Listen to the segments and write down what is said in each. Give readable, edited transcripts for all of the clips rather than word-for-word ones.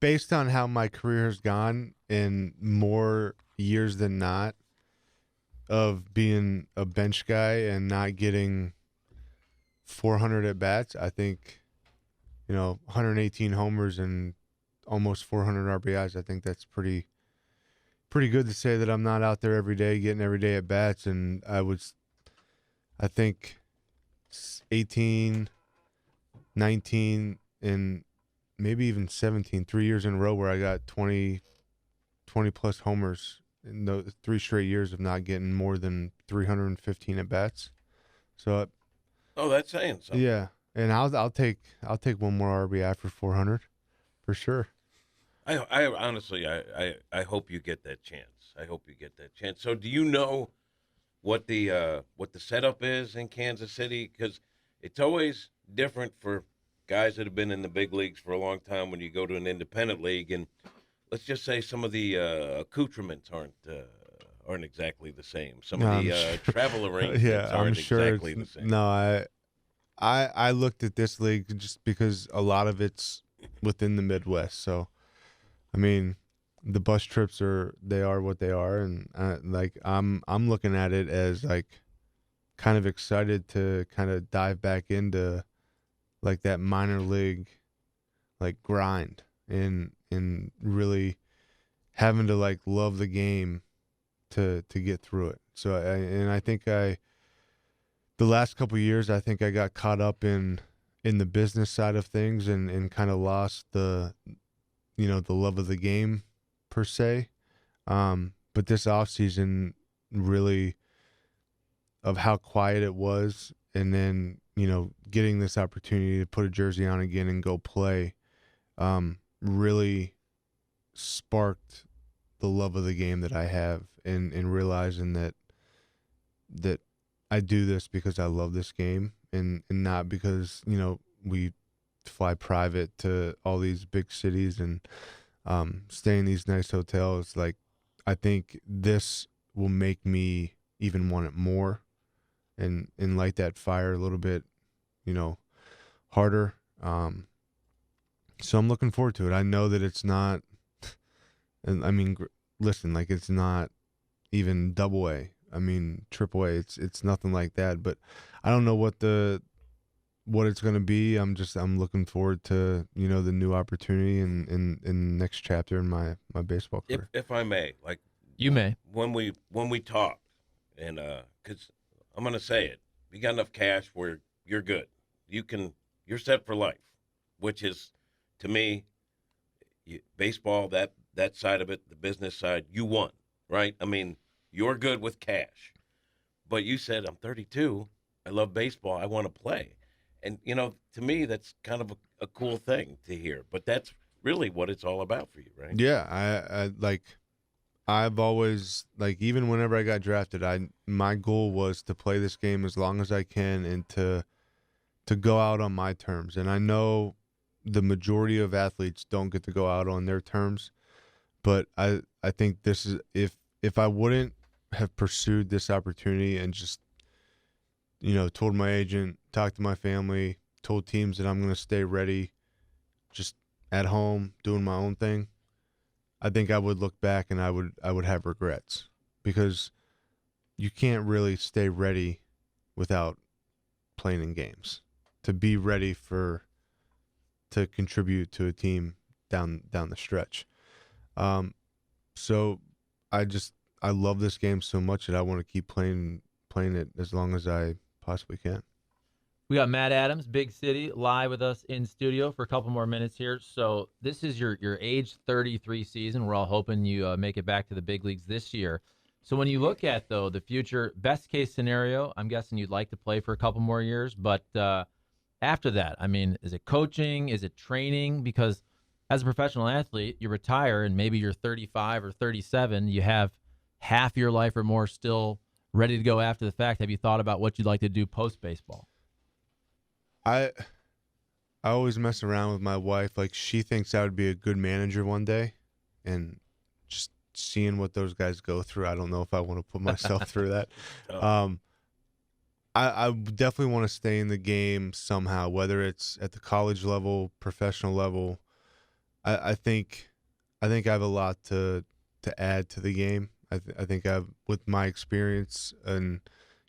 based on how my career has gone in more years than not of being a bench guy and not getting 400 at bats, I think, 118 homers and almost 400 RBIs. I think that's pretty good to say that I'm not out there every day getting every day at bats. And I think 18, 19, and maybe even 17, 3 years in a row where I got 20 plus homers in those 3 straight years of not getting more than 315 at bats. So, that's saying something. Yeah, and I'll take one more RBI for 400 for sure. I honestly, I hope you get that chance. I hope you get that chance. So, do you know what the setup is in Kansas City? Because it's always different for guys that have been in the big leagues for a long time when you go to an independent league, and let's just say some of the accoutrements aren't exactly the same. Some of the travel arrangements aren't exactly the same. No, I looked at this league just because a lot of it's within the Midwest. So, I mean, the bus trips are what they are, and I'm looking at it as like kind of excited to kind of dive back into like that minor league like grind and really having to like love the game to get through it. So I think the last couple of years I think I got caught up in the business side of things and kind of lost the the love of the game per se. But this offseason really of how quiet it was, and then getting this opportunity to put a jersey on again and go play really sparked the love of the game that I have, and realizing that I do this because I love this game and not because we fly private to all these big cities and stay in these nice hotels. Like, I think this will make me even want it more and light that fire a little bit harder. So I'm looking forward to it. I know that it's not, and I mean, listen, like it's not even double A. I mean, triple A. It's nothing like that. But I don't know what it's going to be. I'm looking forward to the new opportunity and the next chapter in my baseball career. If I may, like you may, when we talked, and because I'm going to say it, you got enough cash where you're good. You're set for life, which is, to me, baseball, that side of it, the business side, you won, right? I mean, you're good with cash. But you said, I'm 32, I love baseball, I want to play. And, to me, that's kind of a cool thing to hear. But that's really what it's all about for you, right? Yeah, I've always, like, even whenever I got drafted, my goal was to play this game as long as I can and to go out on my terms. And I know the majority of athletes don't get to go out on their terms, but I think this is, if I wouldn't have pursued this opportunity and just told my agent, talked to my family, told teams that I'm going to stay ready, just at home doing my own thing, I think I would look back and I would have regrets, because you can't really stay ready without playing in games to be ready to contribute to a team down the stretch. So I love this game so much that I want to keep playing it as long as I possibly can. We got Matt Adams, Big City, live with us in studio for a couple more minutes here. So this is your age 33 season. We're all hoping you make it back to the big leagues this year. So when you look at, though, the future, best case scenario, I'm guessing you'd like to play for a couple more years. But after that, I mean, is it coaching? Is it training? Because as a professional athlete, you retire and maybe you're 35 or 37. You have half your life or more still ready to go after the fact. Have you thought about what you'd like to do post-baseball? I always mess around with my wife. Like, she thinks I would be a good manager one day, and just seeing what those guys go through, I don't know if I want to put myself through that. I definitely want to stay in the game somehow, whether it's at the college level, professional level. I think I have a lot to add to the game. I think I've, with my experience and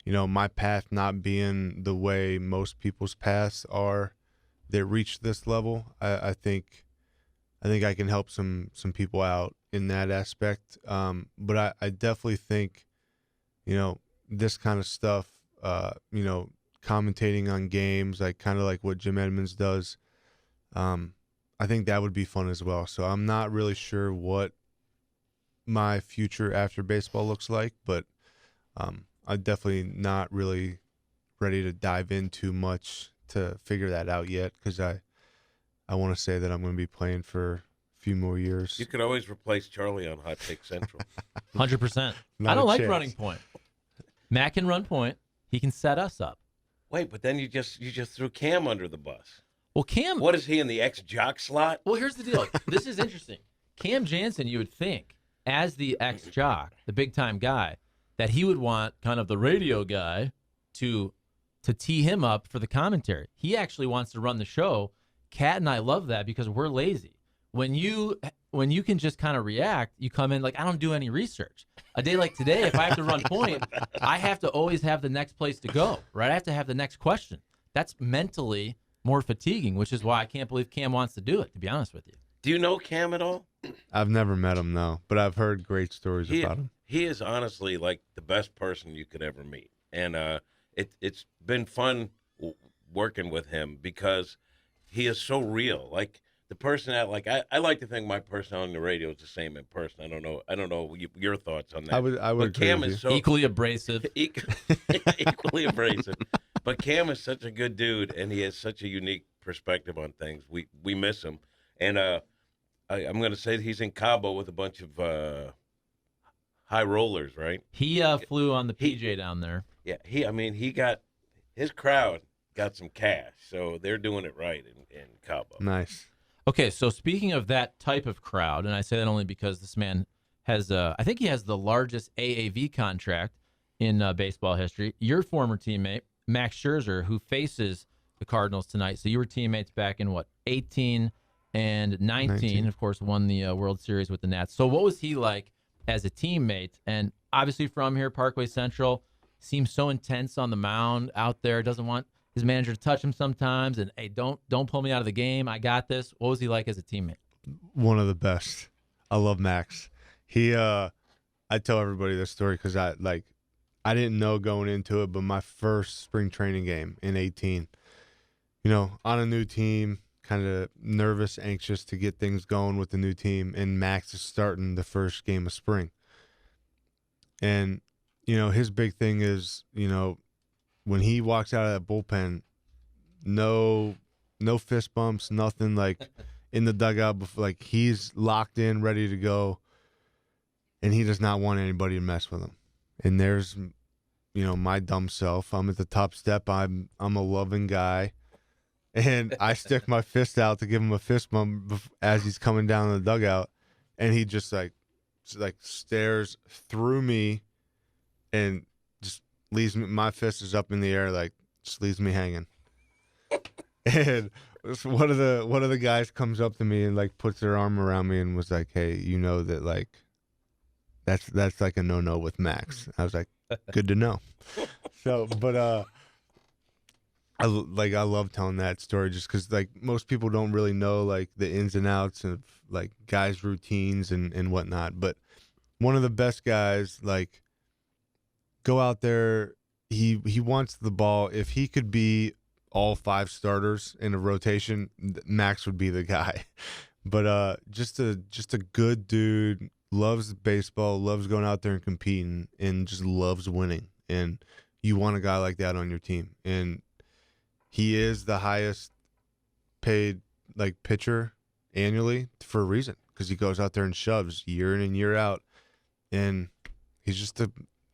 my path not being the way most people's paths are that reach this level. I think I can help some people out in that aspect. But I definitely think this kind of stuff. Commentating on games, like kind of like what Jim Edmonds does. I think that would be fun as well. So I'm not really sure what my future after baseball looks like, but I'm definitely not really ready to dive in too much to figure that out yet, because I want to say that I'm going to be playing for a few more years. You could always replace Charlie on Hot Take Central. 100%. Not I a don't like chance. running point. Matt can run point. He can set us up. Wait, but then you just threw Cam under the bus. Well, Cam. What is he in the ex-jock slot? Well, here's the deal. This is interesting. Cam Jansen, you would think, as the ex-jock, the big-time guy, that he would want kind of the radio guy to tee him up for the commentary. He actually wants to run the show. Kat and I love that because we're lazy. When you can just kind of react, you come in like, I don't do any research. A day like today, if I have to run point, I have to always have the next place to go, right? I have to have the next question. That's mentally more fatiguing, which is why I can't believe Cam wants to do it, to be honest with you. Do you know Cam at all? I've never met him, no, but I've heard great stories about him. He is honestly like the best person you could ever meet. And it's been fun working with him because he is so real. Like the person that, like, I like to think my personality on the radio is the same in person. I don't know your thoughts on that. I would but agree Cam with is you. so Equally abrasive. equally abrasive. But Cam is such a good dude, and he has such a unique perspective on things. We miss him, and I'm going to say he's in Cabo with a bunch of high rollers, right? He flew on the PJ down there. Yeah, he got his crowd got some cash, so they're doing it right in Cabo. Nice. Okay, so speaking of that type of crowd, and I say that only because this man has, I think he has the largest AAV contract in baseball history. Your former teammate, Max Scherzer, who faces the Cardinals tonight. So you were teammates back in, 18 and 19, of course, won the World Series with the Nats. So what was he like as a teammate? And obviously from here, Parkway Central, seems so intense on the mound out there, doesn't want his manager to touch him sometimes, and hey, don't pull me out of the game. I got this. What was he like as a teammate? One of the best. I love Max. He I tell everybody this story because I didn't know going into it, but my first spring training game in 18, on a new team, kind of nervous, anxious to get things going with the new team, and Max is starting the first game of spring. And his big thing is, when he walks out of that bullpen, no fist bumps, nothing, like in the dugout before, like he's locked in, ready to go, and he does not want anybody to mess with him. And there's, my dumb self. I'm at the top step. I'm a loving guy, and I stick my fist out to give him a fist bump as he's coming down the dugout, and he just like stares through me, and just leaves me. My fist is up in the air, like just leaves me hanging. And one of the guys comes up to me and like puts their arm around me and was like, "Hey, that like that's like a no with Max." I was like, "Good to know." So, but I love telling that story just because like most people don't really know like the ins and outs of like guys' routines and whatnot. But one of the best guys, like, go out there. He wants the ball. If he could be all 5 starters in a rotation, Max would be the guy. But just a good dude, loves baseball, loves going out there and competing, and just loves winning. And you want a guy like that on your team. And he is the highest paid like pitcher annually for a reason, because he goes out there and shoves year in and year out. And he's just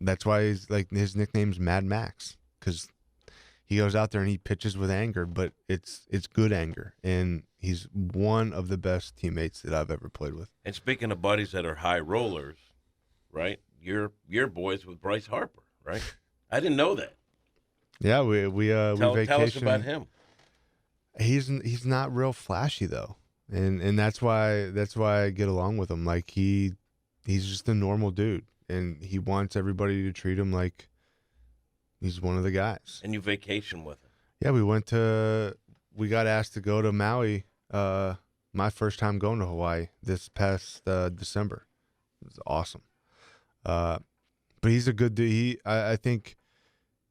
that's why he's like, his nickname's Mad Max, because he goes out there and he pitches with anger, but it's good anger. And he's one of the best teammates that I've ever played with. And speaking of buddies that are high rollers, right? You're boys with Bryce Harper, right? I didn't know that. Yeah, we tell vacation. us about him. He's not real flashy though. and that's why I get along with him. Like he's just a normal dude, and he wants everybody to treat him like he's one of the guys. And you vacation with him. Yeah, we got asked to go to Maui. My first time going to Hawaii this past December. It was awesome. But he's a good dude. I think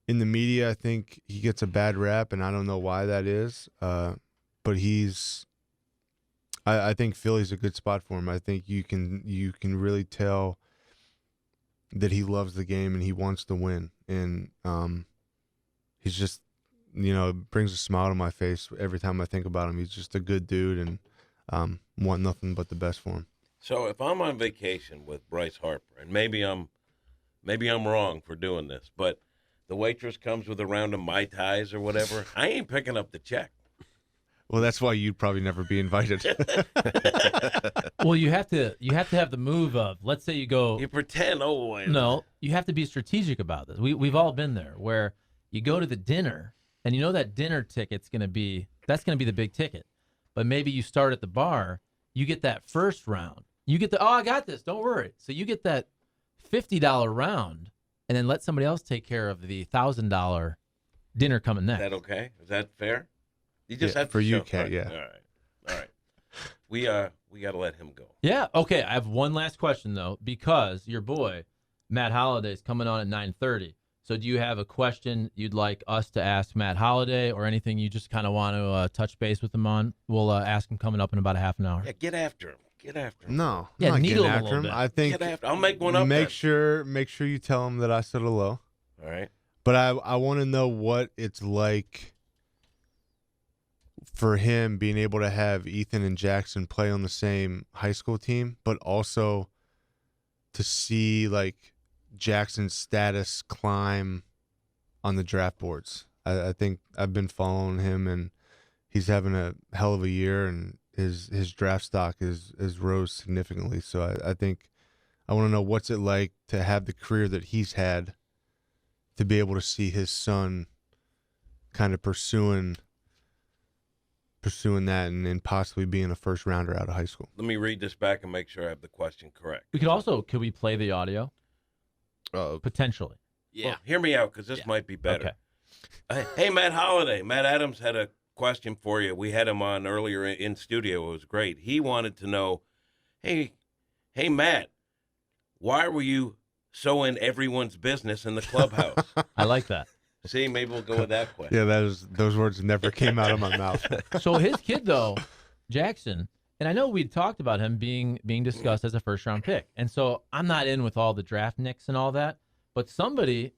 in the media, I think he gets a bad rap, and I don't know why that is. But I think Philly's a good spot for him. I think you can really tell that he loves the game and he wants to win. And he's just, it brings a smile to my face every time I think about him. He's just a good dude and want nothing but the best for him. So if I'm on vacation with Bryce Harper, and maybe I'm wrong for doing this, but the waitress comes with a round of Mai Tais or whatever, I ain't picking up the check. Well, that's why you'd probably never be invited. Well, you have to have the move of, let's say you go. You pretend, No, you have to be strategic about this. We've all been there where you go to the dinner and that dinner ticket's going to be the big ticket. But maybe you start at the bar, you get that first round. You get I got this, don't worry. So you get that $50 round and then let somebody else take care of the $1,000 dinner coming next. Is that okay? Is that fair? You just have to for you, show. Kat, yeah. All right. We got to let him go. Yeah. Okay. I have one last question though, because your boy Matt Holliday is coming on at 9:30. So do you have a question you'd like us to ask Matt Holliday, or anything you just kind of want to touch base with him on? We'll ask him coming up in about a half an hour. Yeah, get after him. No, yeah, I'm not needle getting him a after little him. bit. I think I'll make one up. Make sure you tell him that I said hello. All right. But I want to know what it's like for him being able to have Ethan and Jackson play on the same high school team, but also to see like Jackson's status climb on the draft boards. I think I've been following him, and he's having a hell of a year, and his draft stock is rose significantly. So I think I want to know what's it like to have the career that he's had, to be able to see his son kind of pursuing that and possibly being a first rounder out of high school. Let me read this back and make sure I have the question correct. Could we play the audio? Potentially. Yeah. Well, hear me out, because this might be better. Okay. Hey, Matt Holliday. Matt Adams had a question for you. We had him on earlier in studio. It was great. He wanted to know, hey, Matt, why were you so in everyone's business in the clubhouse? I like that. See, maybe we'll go with that question. Yeah, those words never came out of my mouth. So his kid, though, Jackson, and I know we'd talked about him being discussed as a first-round pick. And so I'm not in with all the draft nicks and all that, but somebody,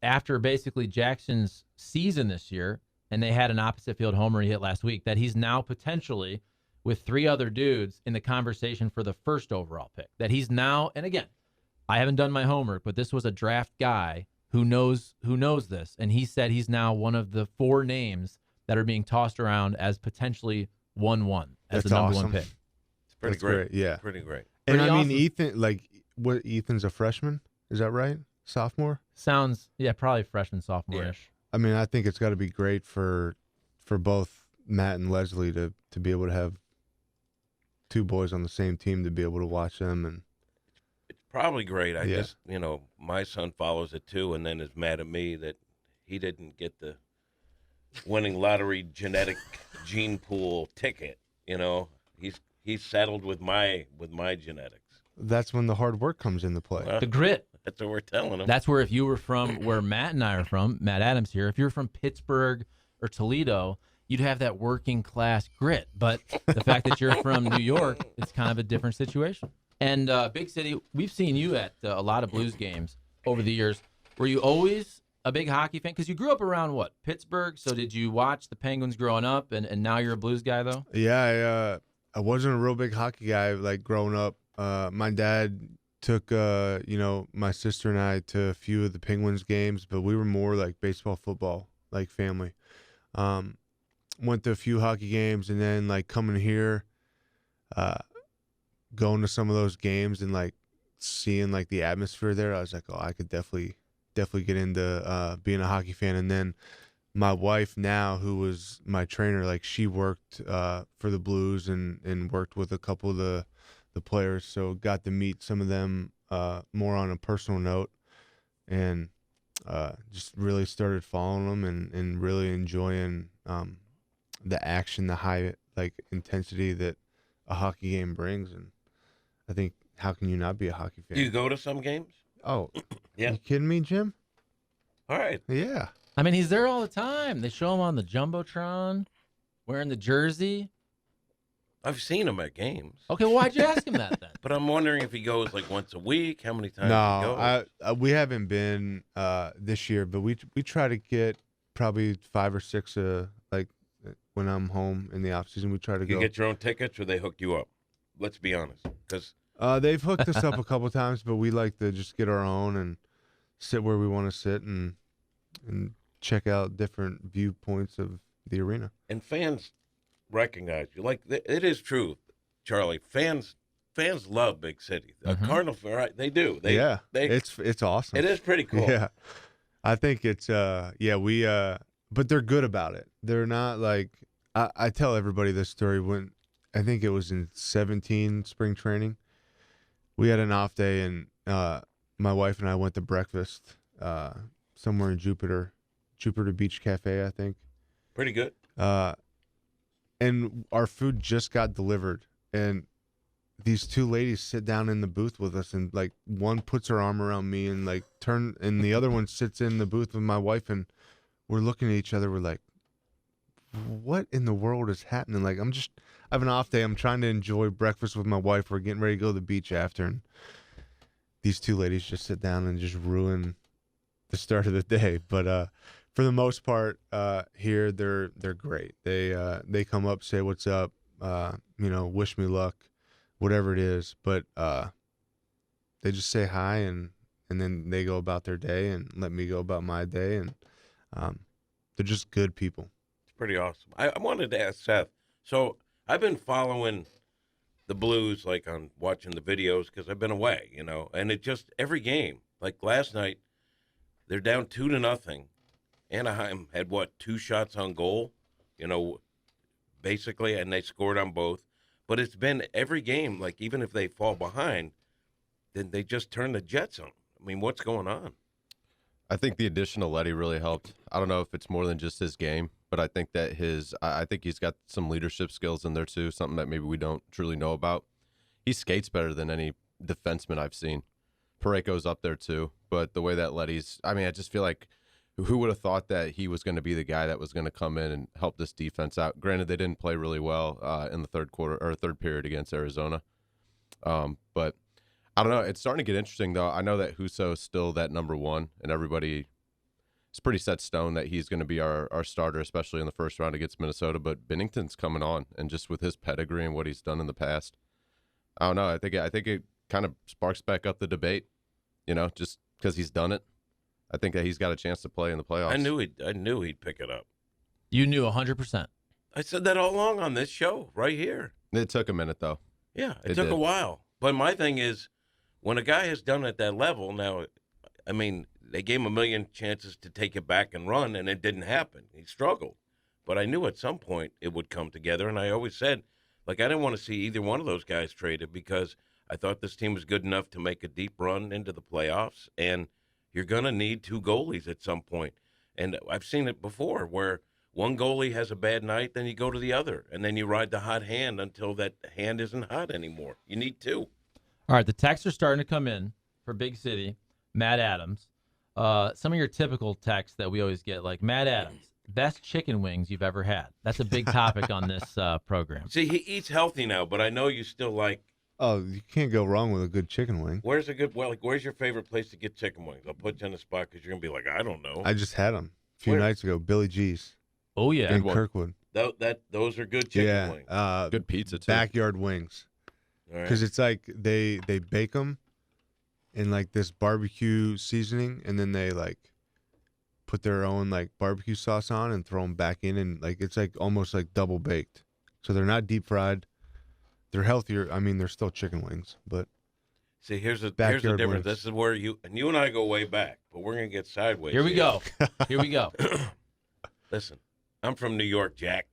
after basically Jackson's season this year, and they had an opposite field homer he hit last week, that he's now potentially, with 3 other dudes, in the conversation for the first overall pick. That he's now, and again, I haven't done my homework, but this was a draft guy who knows this, and he said he's now one of the 4 names that are being tossed around as potentially 1-1 as the number 1 pick. It's pretty great. Yeah, pretty great. And Pretty I mean, awesome. Ethan's a freshman, is that right? Sophomore? Sounds, yeah, probably freshman, sophomore-ish. I mean, I think it's got to be great for both Matt and Leslie to be able to have 2 boys on the same team, to be able to watch them. And it's probably great. I just, my son follows it too, and then is mad at me that he didn't get the winning lottery genetic gene pool ticket. He's settled with my genetics. That's when the hard work comes into play. Well, The grit. That's what we're telling him. That's where, if you were from where Matt and I are from, Matt Adams here, if you're from Pittsburgh or Toledo, you'd have that working class grit. But the fact that you're from New York, it's kind of a different situation. And Big City, we've seen you at a lot of Blues games over the years. Were you always a big hockey fan? Because you grew up around, what, Pittsburgh? So did you watch the Penguins growing up, and now you're a Blues guy, though? Yeah, I wasn't a real big hockey guy, like, growing up. My dad took my sister and I to a few of the Penguins games, but we were more like baseball, football, like family. Went to a few hockey games, and then like coming here, going to some of those games and like seeing like the atmosphere there, I was like, oh, I could definitely get into being a hockey fan. And then my wife now, who was my trainer, like she worked for the Blues and worked with a couple of the players, so got to meet some of them more on a personal note, and just really started following them and really enjoying the action, the high intensity that a hockey game brings. And I think, how can you not be a hockey fan? Do you go to some games? Oh, Yeah. You kidding me, Jim? All right. Yeah. I mean, he's there all the time. They show him on the Jumbotron, wearing the jersey. I've seen him at games. Okay, well, why'd you ask him that then? But I'm wondering if he goes like once a week. How many times he goes? No, we haven't been this year, but we try to get probably 5 or 6 when I'm home in the off season. We try to You go. get your own tickets, or they hook you up? Let's be honest, because They've hooked us up a couple times, but we like to just get our own and sit where we want to sit and check out different viewpoints of the arena. and fans recognize you. Like it is true, Charlie. Fans love big city. Cardinals, right? They do. It's awesome. It is pretty cool. Yeah, I think it's but they're good about it. They're not like I tell everybody this story when I think it was in 17 spring training. We had an off day and my wife and I went to breakfast somewhere in Jupiter Beach Cafe, I think. Pretty good. And our food just got delivered, and these 2 ladies sit down in the booth with us, and like one puts her arm around me and and the other one sits in the booth with my wife, and we're looking at each other. We're like, what in the world is happening? Like, I have an off day. I'm trying to enjoy breakfast with my wife. We're getting ready to go to the beach after, and these 2 ladies just sit down and just ruin the start of the day. But for the most part, here they're great. They come up, say what's up, wish me luck, whatever it is. But they just say hi and then they go about their day and let me go about my day, and they're just good people. It's pretty awesome. I wanted to ask Seth. So I've been following the Blues, like on watching the videos, because I've been away, and it just every game. Like last night, they're down 2-0. Anaheim had 2 shots on goal, basically, and they scored on both. But it's been every game, like even if they fall behind, then they just turn the Jets on. I mean, what's going on? I think the addition of Letty really helped. I don't know if it's more than just his game, but I think that I think he's got some leadership skills in there too, something that maybe we don't truly know about. He skates better than any defenseman I've seen. Parayko's up there too, but the way that Letty's, I just feel like who would have thought that he was going to be the guy that was going to come in and help this defense out? Granted, they didn't play really well in the third period against Arizona, but I don't know. It's starting to get interesting, though. I know that Husso's still that number 1, and everybody is pretty set stone that he's going to be our starter, especially in the first round against Minnesota. But Binnington's coming on, and just with his pedigree and what he's done in the past, I don't know. I think it kind of sparks back up the debate, just because he's done it. I think that he's got a chance to play in the playoffs. I knew he'd pick it up. You knew 100%. I said that all along on this show, right here. It took a minute, though. Yeah, it took a while. But my thing is, when a guy has done it at that level, now, they gave him a million chances to take it back and run, and it didn't happen. He struggled. But I knew at some point it would come together, and I always said, I didn't want to see either one of those guys traded because I thought this team was good enough to make a deep run into the playoffs, and you're going to need 2 goalies at some point. And I've seen it before where one goalie has a bad night, then you go to the other, and then you ride the hot hand until that hand isn't hot anymore. You need 2. All right, the texts are starting to come in for Big City. Matt Adams. Some of your typical texts that we always get, like Matt Adams, best chicken wings you've ever had. That's a big topic on this program. See, he eats healthy now, but I know you still like. Oh, you can't go wrong with a good chicken wing. Where's your favorite place to get chicken wings? I'll put you on the spot because you're gonna be like, I don't know. I just had them a few nights ago. Billy G's. Oh yeah, in Kirkwood. Those are good chicken wings. Good pizza too. Backyard wings. Because it's like they bake them in like this barbecue seasoning, and then they like put their own like barbecue sauce on and throw them back in, and like it's like almost like double baked. So they're not deep fried. They're healthier. They're still chicken wings, but see, here's the difference. Wings. This is where you and I go way back, but we're gonna get sideways. Here we go. Here we go. Listen, I'm from New York, Jack.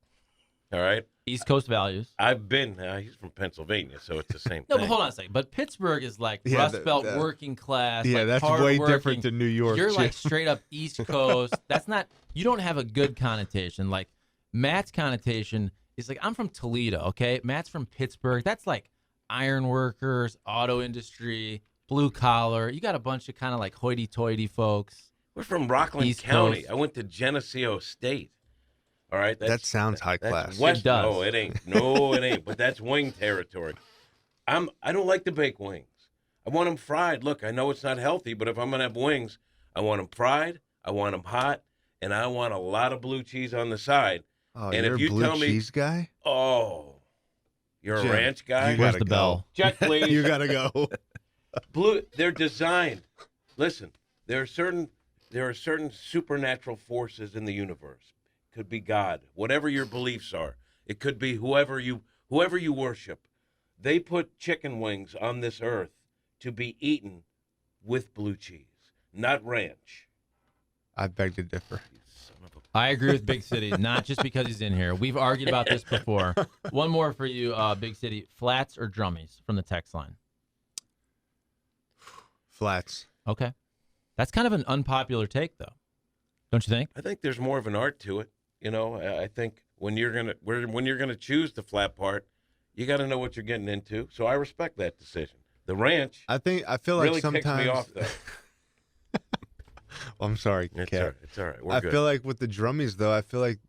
All right? East Coast values. I've been, he's from Pennsylvania, so it's the same No, thing. but hold on a second. But Pittsburgh is like Yeah, Rust Belt working class. Yeah, like that's hard way working. different than New York. You're too. like straight up East Coast. That's not, you don't have a good connotation. Like Matt's connotation is like, I'm from Toledo, okay? Matt's from Pittsburgh. That's like iron workers, auto industry, blue collar. You got a bunch of kind of like hoity-toity folks. We're from Rockland East County. Coast. I went to Geneseo State. All right? That sounds high that's class. West, It does. No, it ain't. No, it ain't. But that's wing territory. I don't like to bake wings. I want them fried. Look, I know it's not healthy, but if I'm going to have wings, I want them fried, I want them hot, and I want a lot of blue cheese on the side. Oh, and you're if you a blue tell me- cheese guy? Oh, you're Jim, a ranch guy? you Where's gotta the go. bell? Check, please. You gotta go. Blue, they're designed. Listen, there are certain supernatural forces in the universe. Could be God, whatever your beliefs are. It could be whoever you worship. They put chicken wings on this earth to be eaten with blue cheese, not ranch. I beg to differ. You son of a- I agree with Big City, not just because he's in here. We've argued about this before. One more for you, Big City. Flats or drummies from the text line? Flats. Okay. That's kind of an unpopular take, though. Don't you think? I think there's more of an art to it. You know, I think when you're gonna choose the flat part, you got to know what you're getting into. So I respect that decision. The ranch I feel like really sometimes. ticks me off, though. Well, I'm sorry, It's Kat. all right. It's all right. We're I good. feel like with the drummies, though, I feel like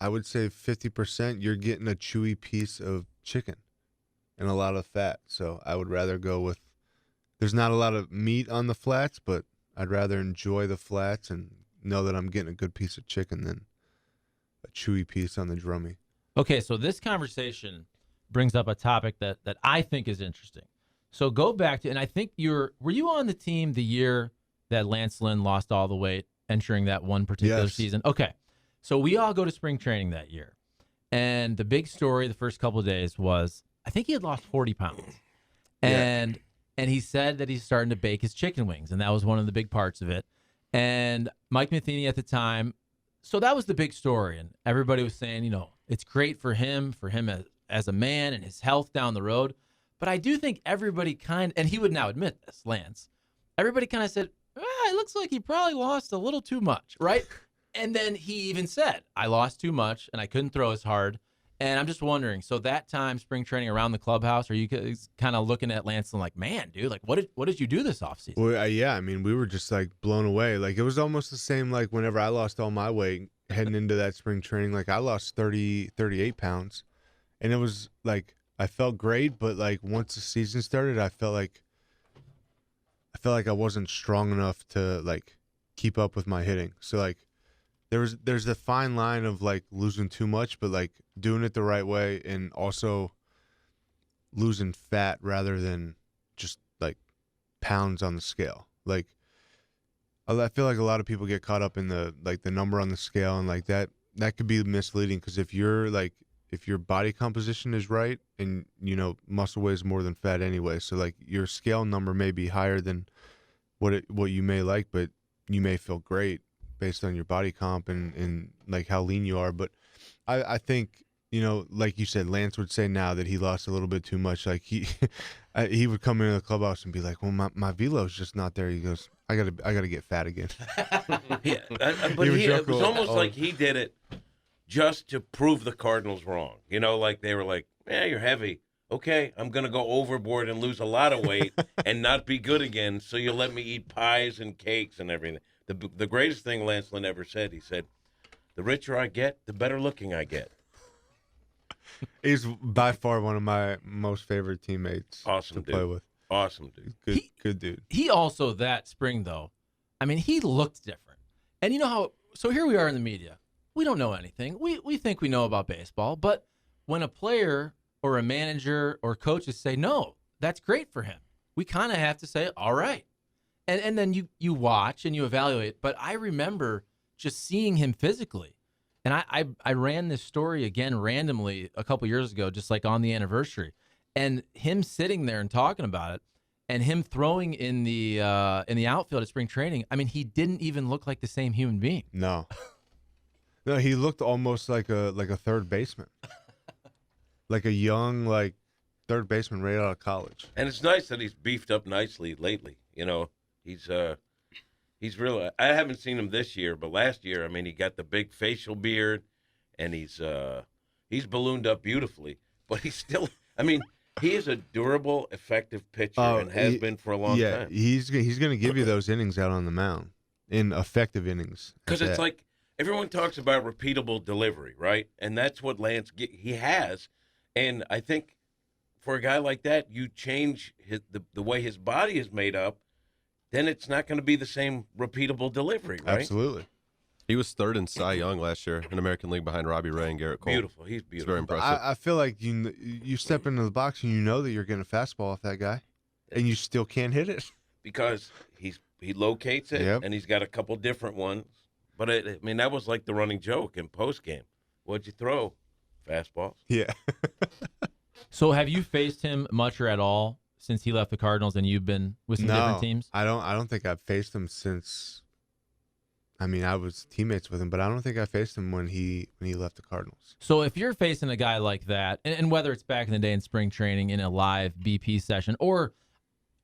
I would say 50% you're getting a chewy piece of chicken and a lot of fat. So I would rather go with. There's not a lot of meat on the flats, but I'd rather enjoy the flats and know that I'm getting a good piece of chicken than a chewy piece on the drummy. Okay, so this conversation brings up a topic that I think is interesting. So go back to, and I think were you on the team the year that Lance Lynn lost all the weight entering that one particular Yes. season? Okay, so we all go to spring training that year. And the big story the first couple of days was, I think he had lost 40 pounds. And he said that he's starting to bake his chicken wings, and that was one of the big parts of it. And Mike Matheny at the time, so that was the big story. And everybody was saying, you know, it's great for him as a man and his health down the road. But I do think everybody and he would now admit this, Lance, everybody kind of said, it looks like he probably lost a little too much, right? And then he even said, I lost too much and I couldn't throw as hard. And I'm just wondering, so that time, spring training around the clubhouse, are you kind of looking at Lance and like, man, dude, like, what did you do this offseason? Well, yeah, I mean, we were just like blown away. Like it was almost the same like whenever I lost all my weight heading into that spring training. Like I lost 38 pounds, and it was like I felt great, but like once the season started, I felt like I wasn't strong enough to like keep up with my hitting. So like there's the fine line of like losing too much, but like doing it the right way and also losing fat rather than just like pounds on the scale. Like I feel like a lot of people get caught up in the number on the scale, and like that could be misleading, because if your body composition is right, and you know muscle weighs more than fat anyway, so like your scale number may be higher than what you may like, but you may feel great based on your body comp and like how lean you are. But I think, you know, like you said, Lance would say now that he lost a little bit too much. Like he would come into the clubhouse and be like, well, my velo's just not there. He goes, I gotta get fat again. Yeah, but would it joke was almost all- like he did it just to prove the Cardinals wrong. You know, like they were like, yeah, you're heavy. Okay, I'm going to go overboard and lose a lot of weight and not be good again, so you'll let me eat pies and cakes and everything. The greatest thing Lance Lynn ever said, he said, the richer I get, the better looking I get. He's by far one of my most favorite teammates Awesome, to play dude. with. Awesome, dude. Good dude. He also, that spring, though, I mean, he looked different. And you know how, so here we are in the media. We don't know anything. We think we know about baseball, but when a player or a manager or coaches say, no, that's great for him, we kind of have to say, all right. And then you watch and you evaluate. But I remember just seeing him physically. And I ran this story again randomly a couple years ago, just like on the anniversary. And him sitting there and talking about it. and him throwing in the outfield at spring training, I mean, he didn't even look like the same human being. No. No, he looked almost like a third baseman. Like a young, like, third baseman right out of college. And it's nice that he's beefed up nicely lately. You know, he's really. I haven't seen him this year, but last year, I mean, he got the big facial beard, and he's ballooned up beautifully. But he's still. I mean, he is a durable, effective pitcher, and has been for a long time. He's going to give you those innings out on the mound, in effective innings. Because it's like everyone talks about repeatable delivery, right? And that's what Lance he has. And I think for a guy like that, you change the way his body is made up, then it's not going to be the same repeatable delivery, right? Absolutely. He was third in Cy Young last year in American League behind Robbie Ray and Garrett Cole. Beautiful. He's beautiful. It's very impressive. I feel like you step into the box and you know that you're getting a fastball off that guy, and you still can't hit it. Because he locates it, Yep. and he's got a couple different ones. But, I mean, that was like the running joke in postgame. What'd you throw? Fastballs. Yeah. So have you faced him much or at all since he left the Cardinals and you've been with some different teams? I don't think I've faced him since. I mean, I was teammates with him, but I don't think I faced him when he left the Cardinals. So if you're facing a guy like that, and whether it's back in the day in spring training in a live BP session, or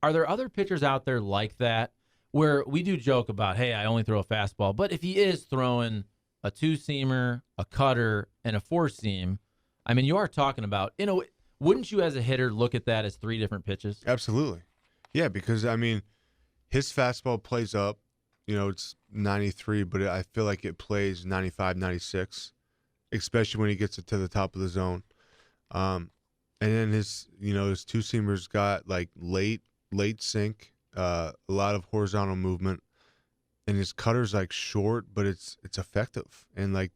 are there other pitchers out there like that where we do joke about, hey, I only throw a fastball, but if he is throwing a two-seamer, a cutter, and a four-seam, I mean, you are talking about, wouldn't you as a hitter look at that as three different pitches? Absolutely. Yeah, because, I mean, his fastball plays up. It's 93, but I feel like it plays 95, 96, especially when he gets it to the top of the zone. And then his two-seamers got, like, late sink, a lot of horizontal movement. And his cutter's, like, short, but it's effective. And, like,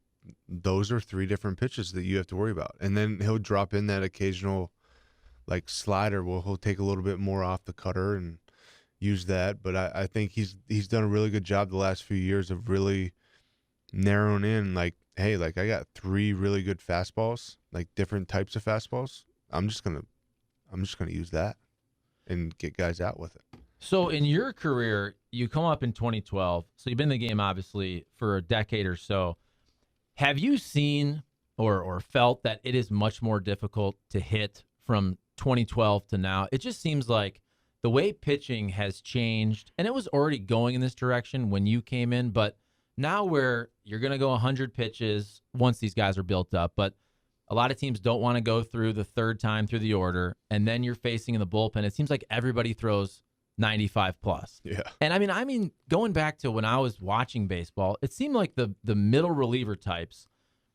those are three different pitches that you have to worry about. And then he'll drop in that occasional, like, slider where he'll take a little bit more off the cutter and use that. But I think he's done a really good job the last few years of really narrowing in, like, hey, like, I got three really good fastballs, like, different types of fastballs. I'm just gonna use that and get guys out with it. So in your career, you come up in 2012. So you've been in the game, obviously, for a decade or so. Have you seen or felt that it is much more difficult to hit from 2012 to now? It just seems like the way pitching has changed, and it was already going in this direction when you came in, but now where you're going to go 100 pitches once these guys are built up, but a lot of teams don't want to go through the third time through the order, and then you're facing in the bullpen. It seems like everybody throws 95 plus. Yeah. And I mean, going back to when I was watching baseball, it seemed like the middle reliever types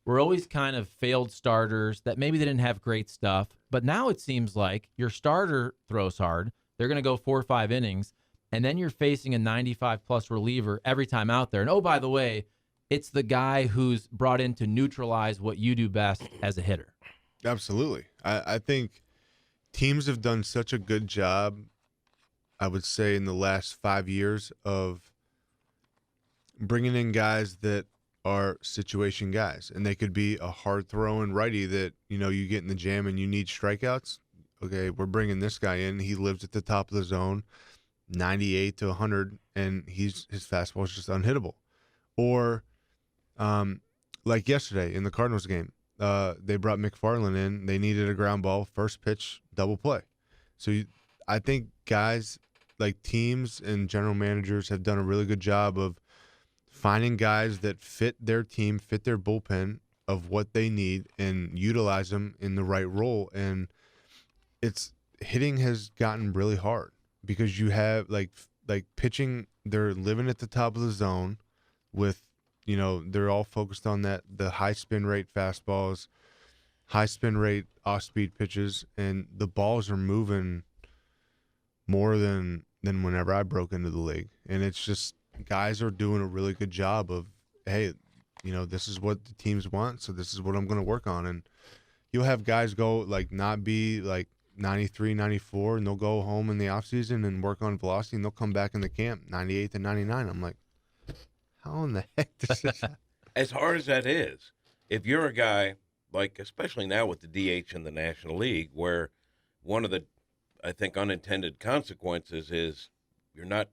were always kind of failed starters that maybe they didn't have great stuff. But now it seems like your starter throws hard. They're going to go 4 or 5 innings, and then you're facing a 95 plus reliever every time out there. And oh, by the way, it's the guy who's brought in to neutralize what you do best as a hitter. Absolutely. I think teams have done such a good job, I would say, in the last 5 years of bringing in guys that are situation guys. And they could be a hard-throwing righty that, you get in the jam and you need strikeouts. Okay, we're bringing this guy in. He lives at the top of the zone, 98 to 100, and his fastball is just unhittable. Or like yesterday in the Cardinals game, they brought McFarland in. They needed a ground ball, first pitch, double play. So I think guys, like teams and general managers, have done a really good job of finding guys that fit their team, fit their bullpen of what they need, and utilize them in the right role. And hitting has gotten really hard because you have like pitching, they're living at the top of the zone with, they're all focused on the high spin rate fastballs, high spin rate off speed pitches, and the balls are moving more than whenever I broke into the league. And it's just guys are doing a really good job of, hey, this is what the teams want, so this is what I'm going to work on. And you'll have guys go like not be like 93, 94, and they'll go home in the offseason and work on velocity, and they'll come back in the camp 98 to 99. I'm like, how in the heck does this happen? As hard as that is, if you're a guy, like especially now with the DH in the National League, where I think, unintended consequences is you're not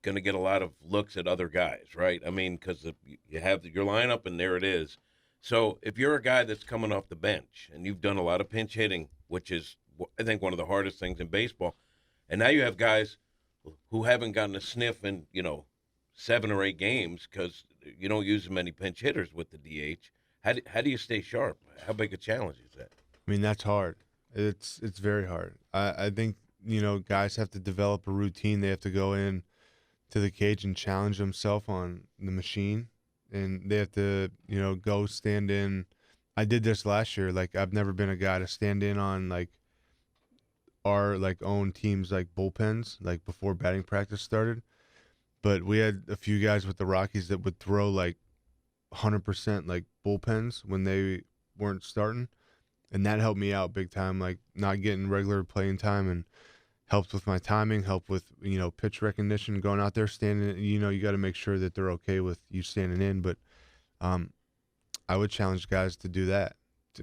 going to get a lot of looks at other guys, right? I mean, because you have your lineup and there it is. So if you're a guy that's coming off the bench and you've done a lot of pinch hitting, which is, I think, one of the hardest things in baseball, and now you have guys who haven't gotten a sniff in, 7 or 8 games because you don't use as many pinch hitters with the DH. How do you stay sharp? How big a challenge is that? I mean, that's hard. It's very hard. I think, guys have to develop a routine. They have to go in to the cage and challenge themselves on the machine, and they have to, go stand in. I did this last year. Like, I've never been a guy to stand in on like our own teams bullpens before batting practice started. But we had a few guys with the Rockies that would throw 100% bullpens when they weren't starting, and that helped me out big time. Not getting regular playing time and helped with my timing, helped with pitch recognition, going out there standing. You got to make sure that they're okay with you standing in. But I would challenge guys to do that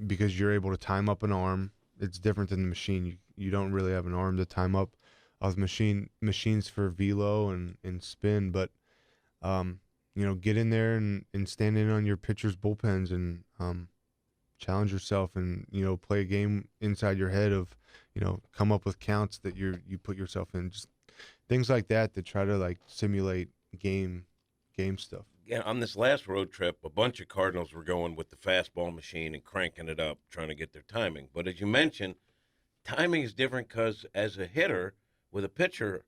because you're able to time up an arm. It's different than the machine. You don't really have an arm to time up. Of machines for velo and spin, but get in there and stand in on your pitcher's bullpens and challenge yourself and play a game inside your head of come up with counts that you put yourself in, just things like that to try to simulate game stuff. Yeah, on this last road trip, a bunch of Cardinals were going with the fastball machine and cranking it up, trying to get their timing. But as you mentioned, timing is different because as a hitter, with a pitcher,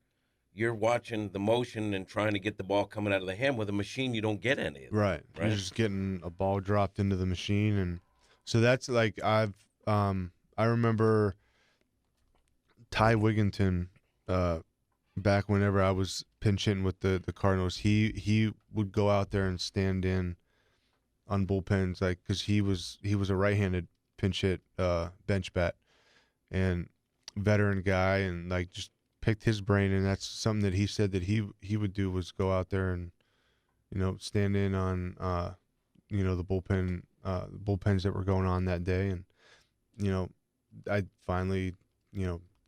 you're watching the motion and trying to get the ball coming out of the hand. With a machine, you don't get any of that. Right. You're just getting a ball dropped into the machine. And so that's I remember Ty Wigginton, back whenever I was pinch hitting with the Cardinals, he would go out there and stand in on bullpens, because he was a right-handed pinch hit bench bat and veteran guy, and just picked his brain, and that's something that he said that he would do, was go out there and stand in on the bullpens that were going on that day. And I finally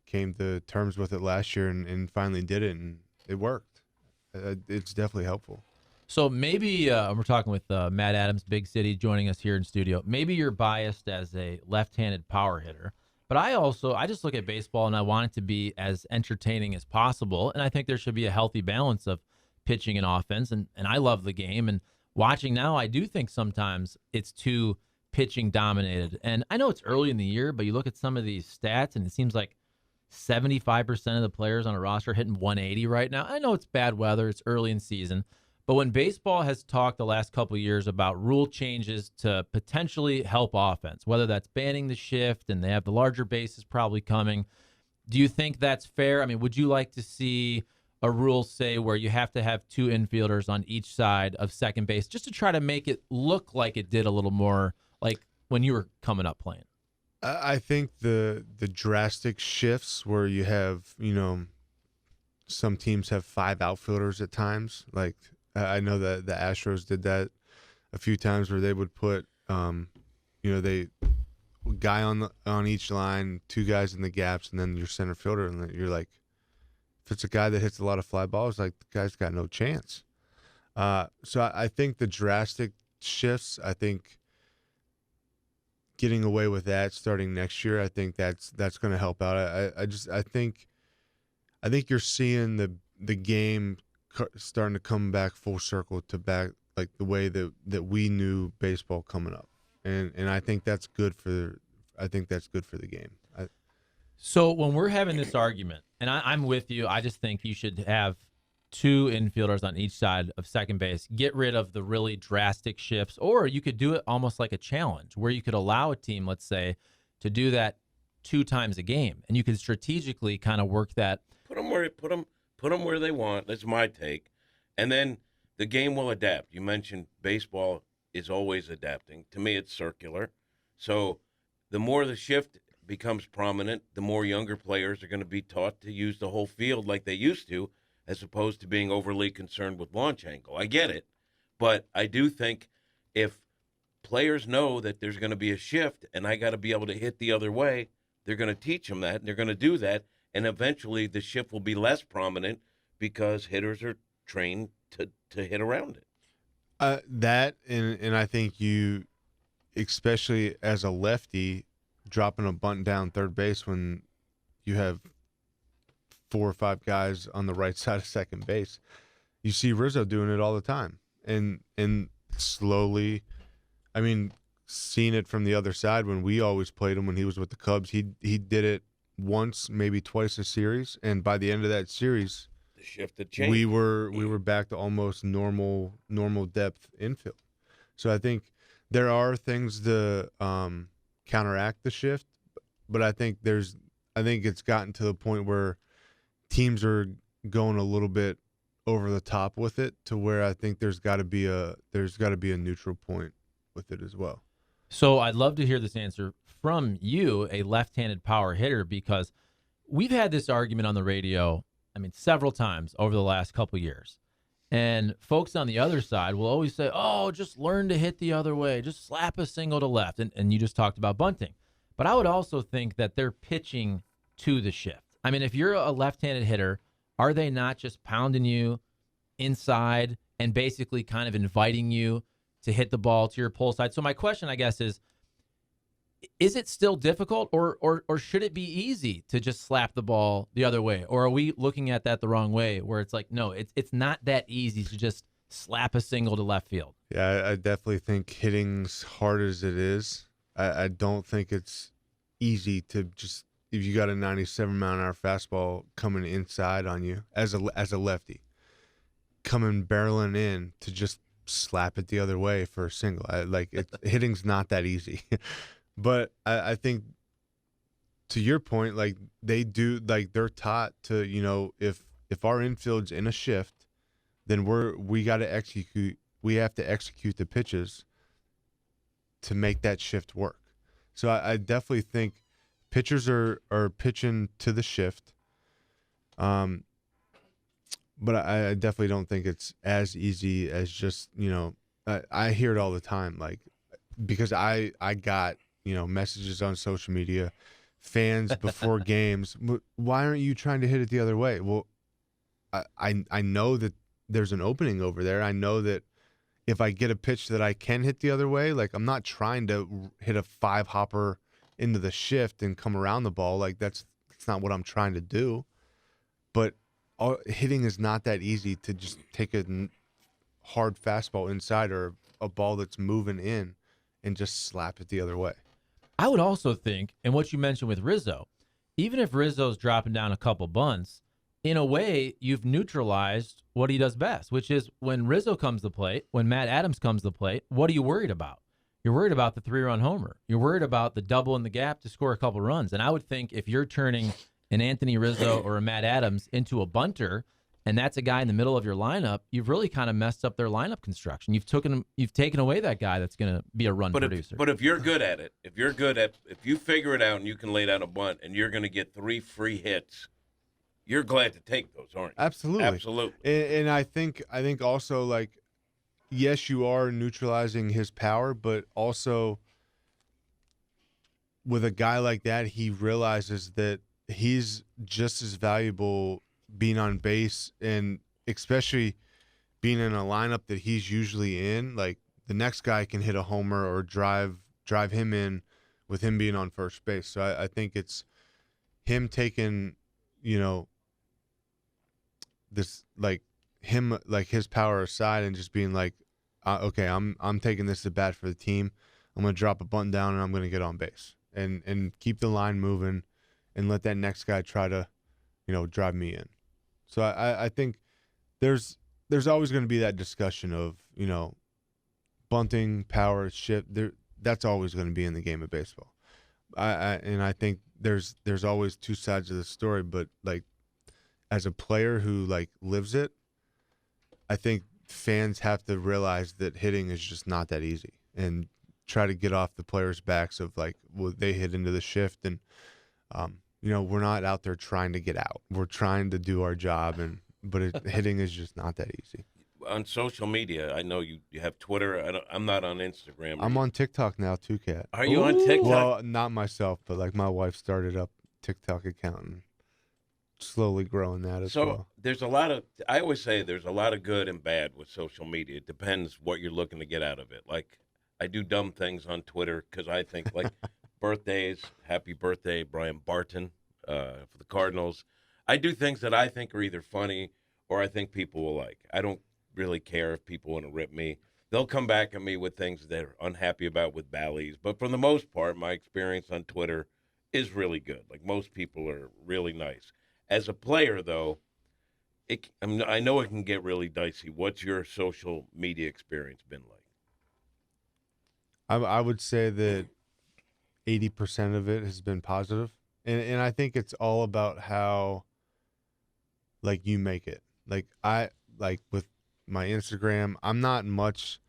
came to terms with it last year and finally did it, and it worked. It's definitely helpful. So maybe we're talking with Matt Adams, Big City, joining us here in studio. Maybe you're biased as a left-handed power hitter. But I just look at baseball and I want it to be as entertaining as possible. And I think there should be a healthy balance of pitching and offense. And I love the game. And watching now, I do think sometimes it's too pitching dominated. And I know it's early in the year, but you look at some of these stats and it seems like 75% of the players on a roster are hitting 180 right now. I know it's bad weather. It's early in season. But when baseball has talked the last couple of years about rule changes to potentially help offense, whether that's banning the shift and they have the larger bases probably coming, do you think that's fair? I mean, would you like to see a rule say where you have to have 2 infielders on each side of second base just to try to make it look like it did a little more like when you were coming up playing? I think the drastic shifts where you have, some teams have 5 outfielders at times, I know that the Astros did that a few times where they would put, they guy on each line, 2 guys in the gaps, and then your center fielder, and you're like, if it's a guy that hits a lot of fly balls, the guy's got no chance. So I think the drastic shifts, I think getting away with that starting next year, I think that's going to help out. I think you're seeing the game starting to come back full circle to back the way that we knew baseball coming up, and I think that's good for the game. So when we're having this argument, and I'm with you, I just think you should have 2 infielders on each side of second base, get rid of the really drastic shifts, or you could do it almost like a challenge where you could allow a team, let's say, to do that 2 times a game, and you could strategically kind of work that. Put them where they want. That's my take. And then the game will adapt. You mentioned baseball is always adapting. To me, it's circular. So the more the shift becomes prominent, the more younger players are going to be taught to use the whole field like they used to, as opposed to being overly concerned with launch angle. I get it. But I do think if players know that there's going to be a shift and I got to be able to hit the other way, they're going to teach them that, and they're going to do that. and eventually the shift will be less prominent because hitters are trained to hit around it. That and I think you, especially as a lefty, dropping a bunt down third base when you have 4 or 5 guys on the right side of second base. You see Rizzo doing it all the time, and slowly, I mean, seeing it from the other side when we always played him when he was with the Cubs, he did it once, maybe twice a series, and by the end of that series, The shift had changed. we were back to almost normal depth infield. So I think there are things to counteract the shift, but I think it's gotten to the point where teams are going a little bit over the top with it, to where I think there's got to be a neutral point with it as well. So I'd love to hear this answer from you, a left-handed power hitter, because we've had this argument on the radio, several times over the last couple years. And folks on the other side will always say, oh, just learn to hit the other way. Just slap a single to left. And you just talked about bunting. But I would also think that they're pitching to the shift. If you're a left-handed hitter, are they not just pounding you inside and basically kind of inviting you to hit the ball to your pull side? So my question, I guess, is it still difficult, or should it be easy to just slap the ball the other way? Or are we looking at that the wrong way, where it's like, no, it's not that easy to just slap a single to left field? Yeah, I definitely think hitting's hard as it is. I don't think it's easy to just, if you got a 97-mile-an-hour fastball coming inside on you as a lefty, coming barreling in, to just slap it the other way for a single. Hitting's not that easy. But I think, to your point, like, they're taught to, if our infield's in a shift, then we have to execute the pitches to make that shift work. So I definitely think pitchers are pitching to the shift. But I definitely don't think it's as easy as just, I hear it all the time, like, because I got, messages on social media, fans before games, why aren't you trying to hit it the other way? Well, I know that there's an opening over there. I know that if I get a pitch that I can hit the other way, like, I'm not trying to hit a 5-hopper into the shift and come around the ball. Like, that's not what I'm trying to do. But hitting is not that easy, to just take a hard fastball inside or a ball that's moving in and just slap it the other way. I would also think, and what you mentioned with Rizzo, even if Rizzo's dropping down a couple bunts, in a way, you've neutralized what he does best, which is when Rizzo comes to the plate, when Matt Adams comes to the plate, what are you worried about? You're worried about the 3-run homer. You're worried about the double in the gap to score a couple runs. And I would think if you're turning an Anthony Rizzo or a Matt Adams into a bunter, and that's a guy in the middle of your lineup, you've really kind of messed up their lineup construction. You've taken away that guy that's going to be a run producer. But if you're good at it, if you figure it out and you can lay down a bunt and you're going to get 3 free hits, you're glad to take those, aren't you? Absolutely. And I think also, like, yes, you are neutralizing his power, but also with a guy like that, he realizes that he's just as valuable being on base, and especially being in a lineup that he's usually in. Like, the next guy can hit a homer or drive him in with him being on first base. So I think it's him taking, this, like, him, like, his power aside, and just being like, okay, I'm taking this to bat for the team. I'm going to drop a bunt down and I'm going to get on base and keep the line moving and let that next guy try to, drive me in. So I think there's always going to be that discussion of, bunting, power, shift. That's always going to be in the game of baseball. I think there's always two sides of the story, but, like, as a player who, like, lives it, I think fans have to realize that hitting is just not that easy, and try to get off the players' backs of, like, well, they hit into the shift, and we're not out there trying to get out. We're trying to do our job, but hitting is just not that easy. On social media, I know you have Twitter. I'm not on Instagram. I'm on TikTok now too, Kat. Are you on TikTok? Well, not myself, but, like, my wife started up TikTok account. And slowly growing that as So well. there's a lot of, I always say there's a lot of good and bad with social media. It depends what you're looking to get out of it. Like, I do dumb things on Twitter because I think, like, birthdays, happy birthday, Brian Barton for the Cardinals. I do things that I think are either funny or I think people will like. I don't really care if people want to rip me. They'll come back at me with things they're unhappy about with Bally's. But for the most part, my experience on Twitter is really good. Like, most people are really nice. As a player, though, I know it can get really dicey. What's your social media experience been like? I would say that 80% of it has been positive, and I think it's all about how, like, you make it. Like, with my Instagram, I'm not much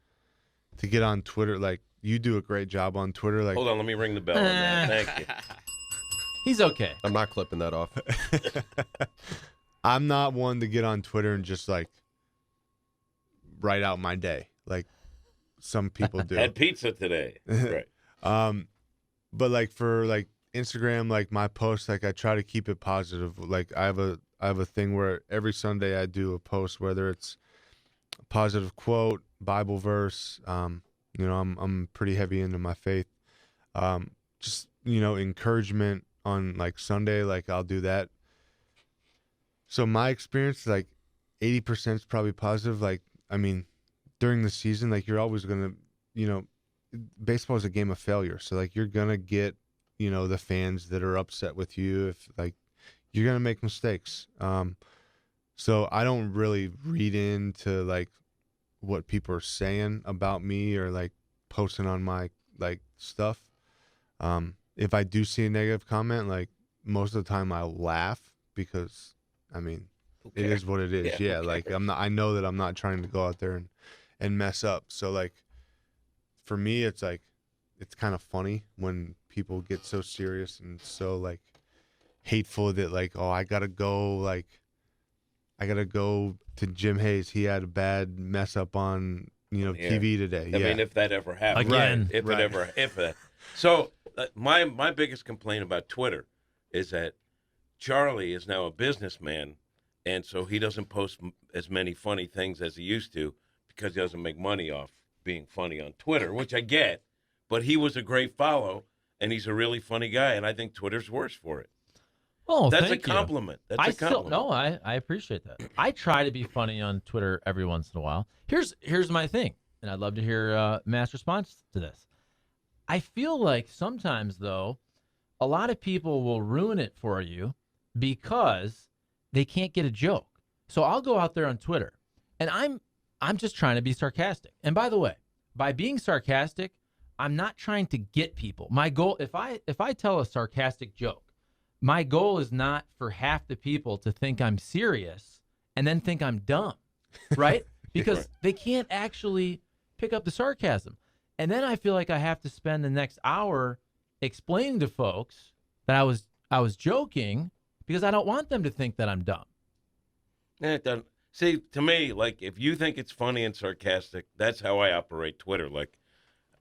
to get on Twitter. Like, you do a great job on Twitter. Like, Hold on, let me ring the bell on that. Thank you. He's okay. I'm not clipping that off. I'm not one to get on Twitter and just like write out my day like some people do. Had pizza today. Right. But like for like Instagram, like my posts, like I try to keep it positive. Like I have a thing where every Sunday I do a post, whether it's a positive quote, Bible verse. I'm pretty heavy into my faith. Just encouragement on like Sunday, like I'll do that. So my experience, like 80% is probably positive. Like, I mean, during the season, like you're always going to, baseball is a game of failure. So like you're going to get, the fans that are upset with you if like you're going to make mistakes. So I don't really read into like what people are saying about me or like posting on my like stuff. If I do see a negative comment, like most of the time I'll laugh because I mean, it is what it is. Yeah, like I know that I'm not trying to go out there and mess up. So like for me it's like it's kind of funny when people get so serious and so like hateful that like, oh, I got to go to Jim Hayes. He had a bad mess up on, TV today. I mean, if that ever happened. Again. If that. So my biggest complaint about Twitter is that Charlie is now a businessman, and so he doesn't post as many funny things as he used to because he doesn't make money off being funny on Twitter, which I get, but he was a great follow, and he's a really funny guy, and I think Twitter's worse for it. Oh, That's thank a compliment. you. That's a compliment. I appreciate that. I try to be funny on Twitter every once in a while. Here's my thing, and I'd love to hear Matt's response to this. I feel like sometimes, though, a lot of people will ruin it for you because they can't get a joke. So I'll go out there on Twitter, and I'm just trying to be sarcastic. And by the way, by being sarcastic, I'm not trying to get people. My goal, if I tell a sarcastic joke, my goal is not for half the people to think I'm serious and then think I'm dumb, right? Because they can't actually pick up the sarcasm. And then I feel like I have to spend the next hour explaining to folks that I was joking because I don't want them to think that I'm dumb. It doesn't. See, to me, like, if you think it's funny and sarcastic, that's how I operate Twitter. Like,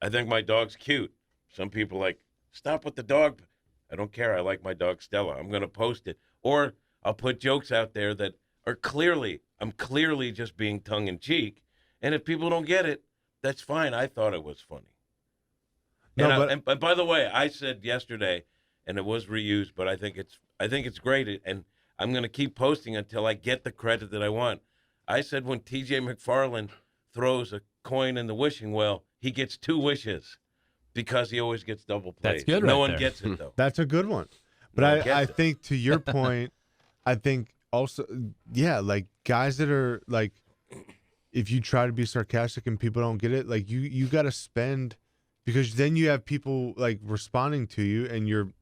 I think my dog's cute. Some people are like, stop with the dog. I don't care. I like my dog Stella. I'm going to post it. Or I'll put jokes out there that are I'm clearly just being tongue-in-cheek. And if people don't get it, that's fine. I thought it was funny. No, and by the way, I said yesterday, and it was reused, but I think it's great, and I'm going to keep posting until I get the credit that I want. I said when T.J. McFarland throws a coin in the wishing well, he gets 2 wishes because he always gets double plays. That's good No right one there. gets it, though. That's a good one. But No one gets I it. think to your point, I think also, yeah, like guys that are like, if you try to be sarcastic and people don't get it, like you got to spend, because then you have people like responding to you and your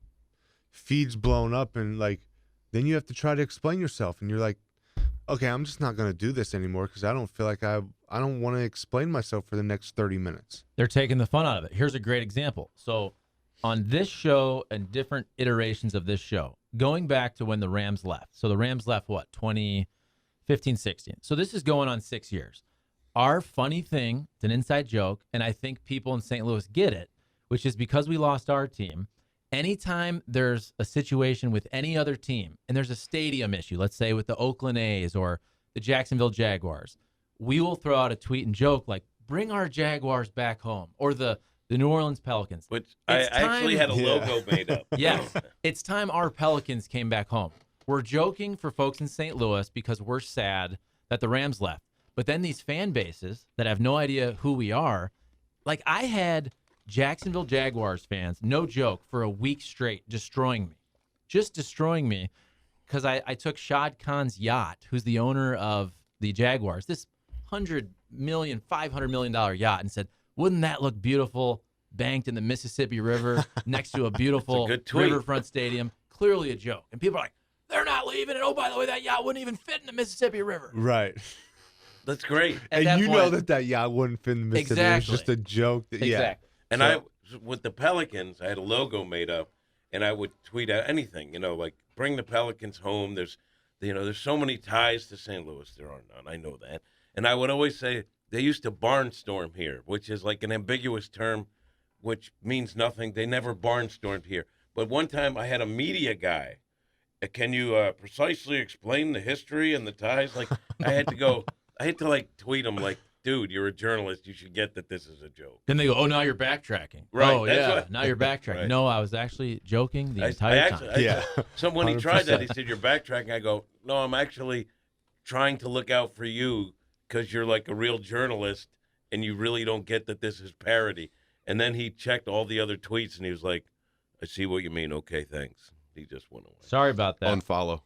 feed's blown up and like, then you have to try to explain yourself and you're like, okay, I'm just not going to do this anymore because I don't feel like I don't want to explain myself for the next 30 minutes. They're taking the fun out of it. Here's a great example. So on this show and different iterations of this show, going back to when the Rams left. So the Rams left, what, 2015, 16. So this is going on 6 years. Our funny thing, it's an inside joke, and I think people in St. Louis get it, which is because we lost our team anytime there's a situation with any other team and there's a stadium issue, let's say with the Oakland A's or the Jacksonville Jaguars, we will throw out a tweet and joke like, bring our Jaguars back home, or the New Orleans Pelicans. Which I actually had a logo made up. Yes, it's time our Pelicans came back home. We're joking for folks in St. Louis because we're sad that the Rams left. But then these fan bases that have no idea who we are, like I had Jacksonville Jaguars fans, no joke, for a week straight destroying me. Just destroying me because I took Shad Khan's yacht, who's the owner of the Jaguars, this $500 million yacht, and said, wouldn't that look beautiful banked in the Mississippi River next to a beautiful riverfront stadium? Clearly a joke. And people are like, they're not leaving. And oh, by the way, that yacht wouldn't even fit in the Mississippi River. Right. That's great. And you know that yacht wouldn't fit in the Mississippi. Exactly. It was just a joke. Exactly. Yeah. And with the Pelicans, I had a logo made up, and I would tweet out anything, like bring the Pelicans home. There's so many ties to St. Louis. There are none. I know that. And I would always say, they used to barnstorm here, which is like an ambiguous term, which means nothing. They never barnstormed here. But one time I had a media guy. Can you precisely explain the history and the ties? Like I had to tweet him like, dude, you're a journalist. You should get that this is a joke. Then they go, oh, now you're backtracking. Right. Oh, yeah, now you're backtracking. Right. No, I was actually joking the entire time. So when he tried that, he said, you're backtracking. I go, no, I'm actually trying to look out for you because you're like a real journalist and you really don't get that this is parody. And then he checked all the other tweets and he was like, I see what you mean. Okay, thanks. He just went away. Sorry about that. Unfollow.